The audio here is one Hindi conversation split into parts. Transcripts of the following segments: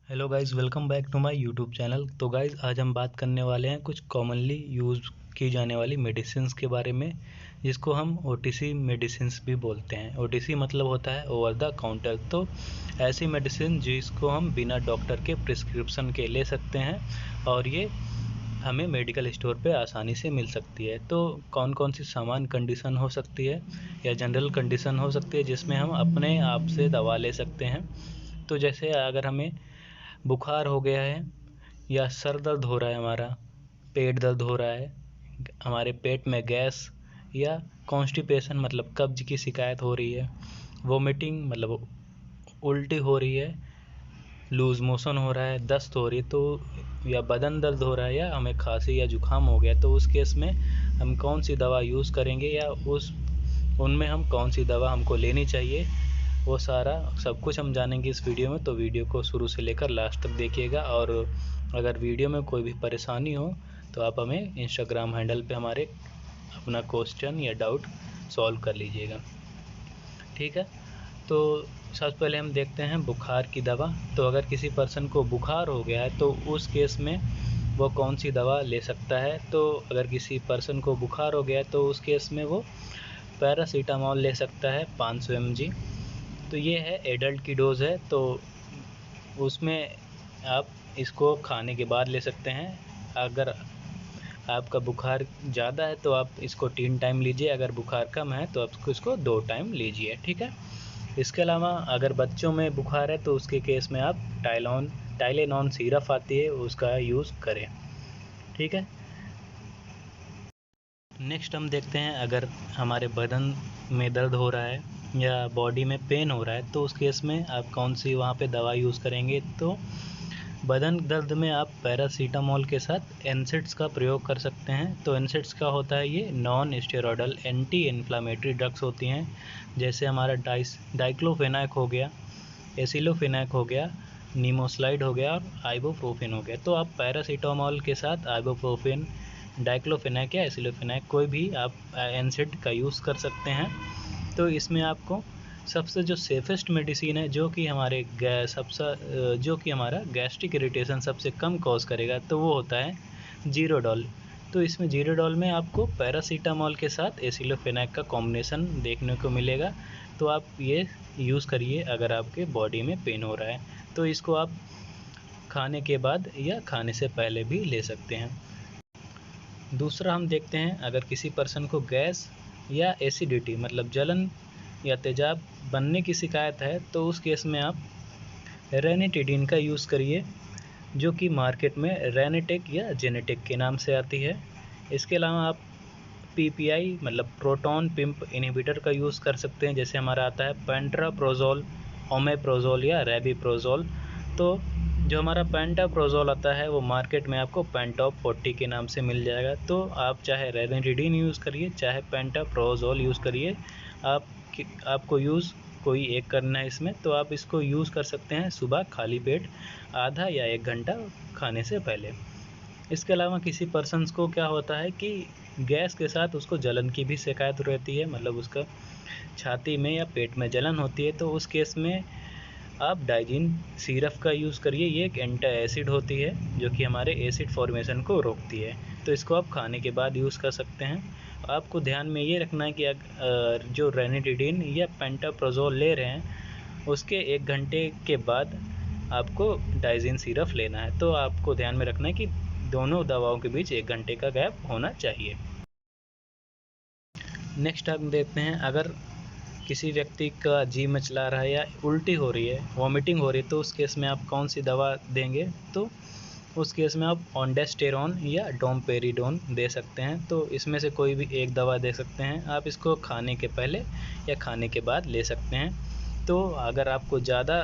Hello guys, welcome back to my YouTube channel. तो गाइस, आज हम बात करने वाले हैं कुछ कॉमनली यूज़ की जाने वाली मेडिसिन्स के बारे में, जिसको हम ओटीसी मेडिसिन्स भी बोलते हैं। ओटीसी मतलब होता है ओवर द काउंटर। तो ऐसी मेडिसिन जिसको हम बिना डॉक्टर के प्रिस्क्रिप्शन के ले सकते हैं और ये हमें मेडिकल स्टोर पे आसानी से मिल सकती है। तो कौन कौन सी सामान कंडीशन हो सकती है या जनरल कंडीशन हो सकती है जिसमें हम अपने आप से दवा ले सकते हैं। तो जैसे अगर हमें बुखार हो गया है या सर दर्द हो रहा है, हमारा पेट दर्द हो रहा है, हमारे पेट में गैस या कॉन्स्टिपेशन मतलब कब्ज की शिकायत हो रही है, वोमिटिंग मतलब उल्टी हो रही है, लूज़ मोशन हो रहा है, दस्त हो रही है, तो या बदन दर्द हो रहा है या हमें खांसी या जुकाम हो गया, तो उस केस में हम कौन सी दवा यूज़ करेंगे या उनमें हम कौन सी दवा हमको लेनी चाहिए, वो सारा सब कुछ हम जानेंगे इस वीडियो में। तो वीडियो को शुरू से लेकर लास्ट तक देखिएगा। और अगर वीडियो में कोई भी परेशानी हो तो आप हमें इंस्टाग्राम हैंडल पे हमारे अपना क्वेश्चन या डाउट सॉल्व कर लीजिएगा, ठीक है। तो सबसे पहले हम देखते हैं बुखार की दवा। तो अगर किसी पर्सन को बुखार हो गया है तो उस केस में वो कौन सी दवा ले सकता है। तो अगर किसी पर्सन को बुखार हो गया है तो उस केस में वो पैरासीटामोल ले सकता है 500 mg। तो ये है एडल्ट की डोज़ है, तो उसमें आप इसको खाने के बाद ले सकते हैं। अगर आपका बुखार ज़्यादा है तो आप इसको 3 टाइम लीजिए, अगर बुखार कम है तो आप इसको 2 टाइम लीजिए, ठीक है। इसके अलावा अगर बच्चों में बुखार है तो उसके केस में आप टाइलेनॉन सिरप आती है, उसका यूज़ करें, ठीक है। नेक्स्ट हम देखते हैं अगर हमारे बदन में दर्द हो रहा है या बॉडी में पेन हो रहा है तो उस केस में आप कौन सी वहाँ पे दवा यूज़ करेंगे। तो बदन दर्द में आप पैरासीटामोल के साथ एनसिड्स का प्रयोग कर सकते हैं। तो एनसिड्स का होता है, ये non steroidal anti inflammatory drugs होती हैं, जैसे हमारा डाइक्लोफेनाक हो गया, एसिलोफेनाक हो गया, नीमोस्लाइड हो गया और आइबुप्रोफेन हो गया। तो आप पैरासीटामोल के साथ आइबुप्रोफेन, डाइक्लोफेनाक या एसिलोफेनाक कोई भी आप एनसिड का यूज़ कर सकते हैं। तो इसमें आपको सबसे जो सेफेस्ट मेडिसिन है जो कि हमारा गैस्ट्रिक इरिटेशन सबसे कम कॉज करेगा, तो वो होता है जीरोडॉल। तो इसमें जीरोडॉल में आपको पैरासीटामोल के साथ एसिलोफेनाक का कॉम्बिनेशन देखने को मिलेगा। तो आप ये यूज़ करिए अगर आपके बॉडी में पेन हो रहा है। तो इसको आप खाने के बाद या खाने से पहले भी ले सकते हैं। दूसरा हम देखते हैं अगर किसी पर्सन को गैस या एसिडिटी मतलब जलन या तेजाब बनने की शिकायत है तो उस केस में आप रेनिटिडीन का यूज़ करिए, जो कि मार्केट में रेनिटेक या जेनेटेक के नाम से आती है। इसके अलावा आप पीपीआई मतलब प्रोटॉन पिंप इनहिबिटर का यूज़ कर सकते हैं, जैसे हमारा आता है पेंट्राप्रोजोल, ओमेप्रोजोल या रेबिप्रोजोल। तो जो हमारा पेंटाप्रोजोल आता है वो मार्केट में आपको पेंटॉप 40 के नाम से मिल जाएगा। तो आप चाहे रेनिटिडीन यूज़ करिए चाहे पेंटाप्रोजोल यूज़ करिए, आपको यूज़ कोई एक करना है इसमें। तो आप इसको यूज़ कर सकते हैं सुबह खाली पेट आधा या 1 घंटा खाने से पहले। इसके अलावा किसी पर्सन्स को क्या होता है कि गैस के साथ उसको जलन की भी शिकायत रहती है, मतलब उसका छाती में या पेट में जलन होती है, तो उस केस में आप डाइजीन सिरप का यूज़ करिए। ये एक एंटी एसिड होती है जो कि हमारे एसिड फॉर्मेशन को रोकती है। तो इसको आप खाने के बाद यूज़ कर सकते हैं। आपको ध्यान में ये रखना है कि जो रेनिटिडीन या पेंटाप्रोजोल ले रहे हैं उसके 1 घंटे के बाद आपको डाइजीन सिरप लेना है। तो आपको ध्यान में रखना है कि दोनों दवाओं के बीच 1 घंटे का गैप होना चाहिए। नेक्स्ट हम देखते हैं अगर किसी व्यक्ति का जी मचला रहा है या उल्टी हो रही है, वॉमिटिंग हो रही है, तो उस केस में आप कौन सी दवा देंगे। तो उस केस में आप ऑन्डेस्टेरॉन या डोमपेरिडोन दे सकते हैं। तो इसमें से कोई भी एक दवा दे सकते हैं। आप इसको खाने के पहले या खाने के बाद ले सकते हैं। तो अगर आपको ज़्यादा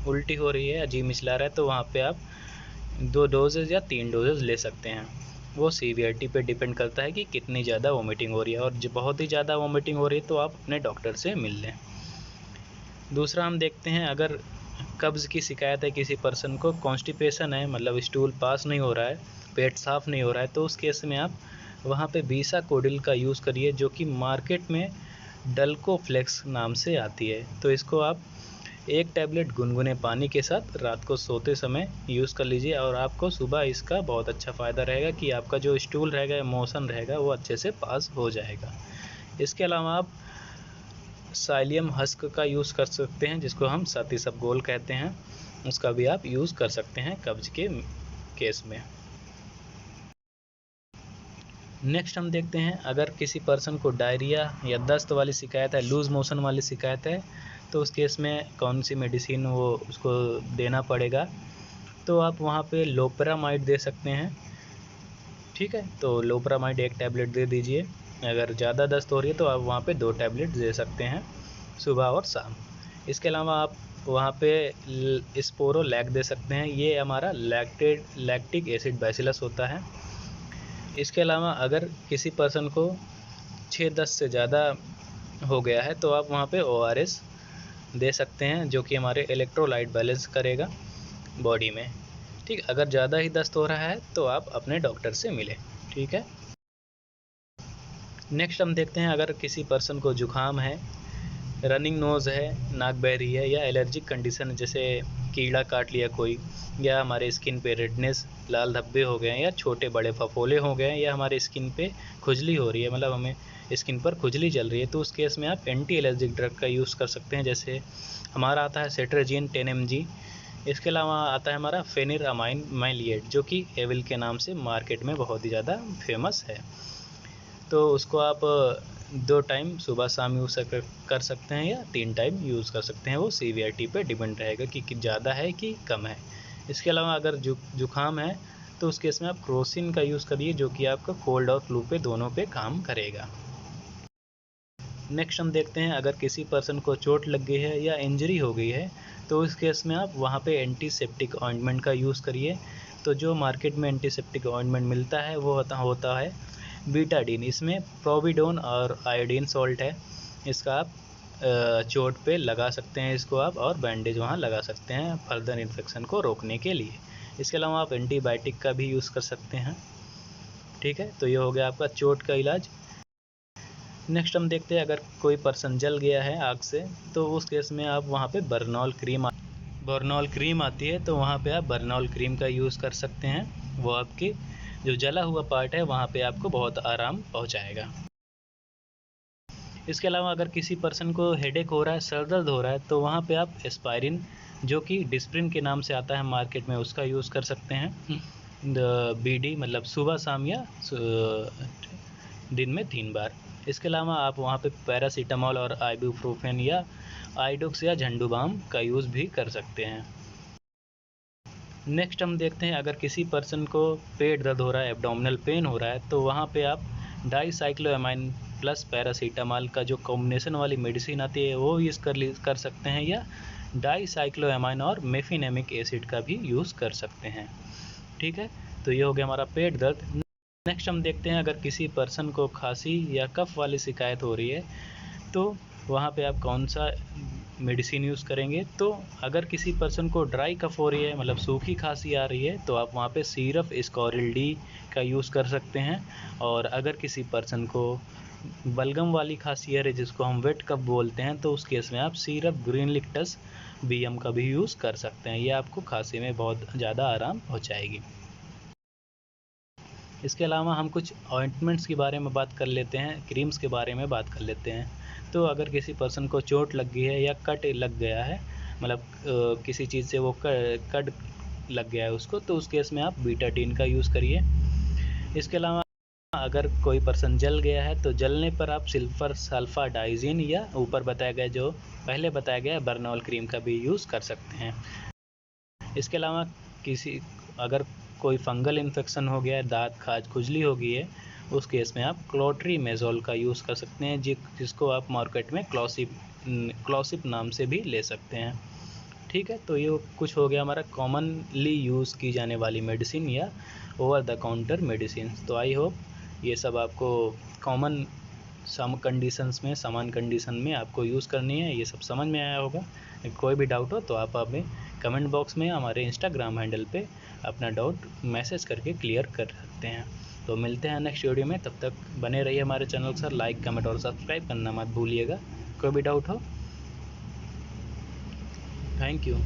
उल्टी हो रही है या जी मिचला रहा है तो वहाँ पे आप 2 डोजेज़ या 3 डोजेज़ ले सकते हैं। वो सीवियरिटी पे डिपेंड करता है कि कितनी ज़्यादा वॉमिटिंग हो रही है, और जो बहुत ही ज़्यादा वॉमिटिंग हो रही है तो आप अपने डॉक्टर से मिल लें। दूसरा हम देखते हैं अगर कब्ज़ की शिकायत है किसी पर्सन को, कॉन्स्टिपेशन है मतलब स्टूल पास नहीं हो रहा है, पेट साफ़ नहीं हो रहा है, तो उस केस में आप वहाँ पे बीसाकोडिल का यूज़ करिए, जो कि मार्केट में डल्कोफ्लेक्स नाम से आती है। तो इसको आप एक टैबलेट गुनगुने पानी के साथ रात को सोते समय यूज़ कर लीजिए और आपको सुबह इसका बहुत अच्छा फ़ायदा रहेगा कि आपका जो स्टूल रहेगा, मोशन रहेगा, वो अच्छे से पास हो जाएगा। इसके अलावा आप साइलियम हस्क का यूज़ कर सकते हैं, जिसको हम सतीसबगोल कहते हैं। उसका भी आप यूज़ कर सकते हैं कब्ज के केस में। नेक्स्ट हम देखते हैं, अगर किसी पर्सन को डायरिया या दस्त वाली शिकायत है, लूज़ मोशन वाली शिकायत है, तो उस केस में कौन सी मेडिसिन वो उसको देना पड़ेगा। तो आप वहाँ पे लोपेरामाइड दे सकते हैं। ठीक है, तो लोपेरामाइड 1 टैबलेट दे दीजिए। अगर ज़्यादा दस्त हो रही है तो आप वहाँ पे 2 टैबलेट दे सकते हैं, सुबह और शाम। इसके अलावा आप वहाँ पे स्पोरोलैक दे सकते हैं। ये हमारा लैक्टिक एसिड बैसिलस होता है। इसके अलावा अगर किसी पर्सन को 6-10 से ज़्यादा हो गया है तो आप वहाँ पे ORS दे सकते हैं, जो कि हमारे इलेक्ट्रोलाइट बैलेंस करेगा बॉडी में। ठीक, अगर ज़्यादा ही दस्त हो रहा है तो आप अपने डॉक्टर से मिलें। ठीक है। नेक्स्ट हम देखते हैं, अगर किसी पर्सन को जुखाम है, रनिंग नोज़ है, नाक बह रही है, या एलर्जिक कंडीशन जैसे कीड़ा काट लिया कोई, या हमारे स्किन पे रेडनेस, लाल धब्बे हो गए हैं, या छोटे बड़े फफोले हो गए हैं, या हमारे स्किन पे खुजली हो रही है, मतलब हमें स्किन पर खुजली चल रही है, तो उस केस में आप एंटी एलर्जिक ड्रग का यूज़ कर सकते हैं। जैसे हमारा आता है सेट्राजिन 10 mg। इसके अलावा आता है हमारा फेनिरामाइन मैलिएट, जो कि एविल के नाम से मार्केट में बहुत ही ज़्यादा फेमस है। तो उसको आप 2 टाइम सुबह शाम यूज़ कर सकते हैं, या 3 टाइम यूज़ कर सकते हैं। वो सीवियरिटी पे डिपेंड रहेगा कि ज़्यादा है कि कम है। इसके अलावा अगर जुखाम है तो उस केस में आप क्रोसिन का यूज़ करिए, जो कि आपका कोल्ड और फ्लू पे दोनों पे काम करेगा। नेक्स्ट हम देखते हैं, अगर किसी पर्सन को चोट लग गई है या इंजरी हो गई है तो उस केस में आप वहाँ पे एंटीसेप्टिक ऑइंटमेंट का यूज़ करिए। तो जो मार्केट में एंटीसेप्टिक ऑइंटमेंट मिलता है वो होता है बीटाडीन। इसमें प्रोविडोन और आयोडीन सॉल्ट है। इसका आप चोट पे लगा सकते हैं इसको आप, और बैंडेज वहाँ लगा सकते हैं फर्दर इन्फेक्शन को रोकने के लिए। इसके अलावा आप एंटीबायोटिक का भी यूज़ कर सकते हैं। ठीक है, तो ये हो गया आपका चोट का इलाज। नेक्स्ट हम देखते हैं, अगर कोई पर्सन जल गया है आग से तो उस केस में आप वहाँ पे बर्नॉल क्रीम आती है, तो वहाँ पे आप बर्नॉल क्रीम का यूज़ कर सकते हैं। वो आपकी जो जला हुआ पार्ट है वहाँ पे आपको बहुत आराम पहुँचाएगा। इसके अलावा अगर किसी पर्सन को हेडेक हो रहा है, सर दर्द हो रहा है, तो वहाँ पे आप एस्पायरिन, जो कि डिस्प्रिन के नाम से आता है मार्केट में, उसका यूज़ कर सकते हैं। BD मतलब सुबह शाम, या दिन में 3 बार। इसके अलावा आप वहाँ पे पैरासीटामॉल और आइबुप्रोफेन या आइडोक्स या झंडूबाम का यूज़ भी कर सकते हैं। नेक्स्ट हम देखते हैं, अगर किसी पर्सन को पेट दर्द हो रहा है, एब्डोमिनल पेन हो रहा है, तो वहाँ पे आप डाईसाइक्लोएमाइन प्लस पैरासीटामॉल का जो कॉम्बिनेशन वाली मेडिसिन आती है वो यूज़ कर सकते हैं, या डाईसाइक्लोएमाइन और मेफिनेमिक एसिड का भी यूज़ कर सकते हैं। ठीक है, तो ये हो गया हमारा पेट दर्द। नेक्स्ट हम देखते हैं, अगर किसी पर्सन को खांसी या कफ वाली शिकायत हो रही है तो वहाँ पे आप कौन सा मेडिसिन यूज़ करेंगे। तो अगर किसी पर्सन को ड्राई कफ हो रही है, मतलब सूखी खांसी आ रही है, तो आप वहाँ पे सिरप स्कोरिल डी का यूज़ कर सकते हैं। और अगर किसी पर्सन को बलगम वाली खांसी है जिसको हम वेट कफ बोलते हैं, तो उस केस में आप सिरप ग्रीनलिक्टस BM का भी यूज़ कर सकते हैं। ये आपको खांसी में बहुत ज़्यादा आराम पहुँचाएगी। इसके अलावा हम कुछ ऑइंटमेंट्स के बारे में बात कर लेते हैं, क्रीम्स के बारे में बात कर लेते हैं। तो अगर किसी पर्सन को चोट लग गई है या कट लग गया है, मतलब किसी चीज़ से वो कट लग गया है उसको, तो उस केस में आप बीटाडीन का यूज़ करिए। इसके अलावा अगर कोई पर्सन जल गया है तो जलने पर आप सिल्फर सल्फाडाइजिन या ऊपर बताया गया, जो पहले बताया गया है, बर्नॉल क्रीम का भी यूज़ कर सकते हैं। इसके अलावा अगर कोई फंगल इन्फेक्शन हो गया है, दाँत खाज खुजली हो गई है, उस केस में आप क्लोट्रीमेज़ोल का यूज़ कर सकते हैं, जिसको आप मार्केट में क्लॉसिप नाम से भी ले सकते हैं। ठीक है, तो ये कुछ हो गया हमारा कॉमनली यूज़ की जाने वाली मेडिसिन या ओवर द काउंटर मेडिसिन। तो आई होप ये सब आपको कॉमन सामान कंडीशन में आपको यूज़ करनी है, ये सब समझ में आया होगा। कोई भी डाउट हो तो आप हमें कमेंट बॉक्स में हमारे इंस्टाग्राम हैंडल पे अपना डाउट मैसेज करके क्लियर कर सकते हैं। तो मिलते हैं नेक्स्ट वीडियो में, तब तक बने रहिए हमारे चैनल पर। लाइक, कमेंट और सब्सक्राइब करना मत भूलिएगा। कोई भी डाउट हो थैंक यू।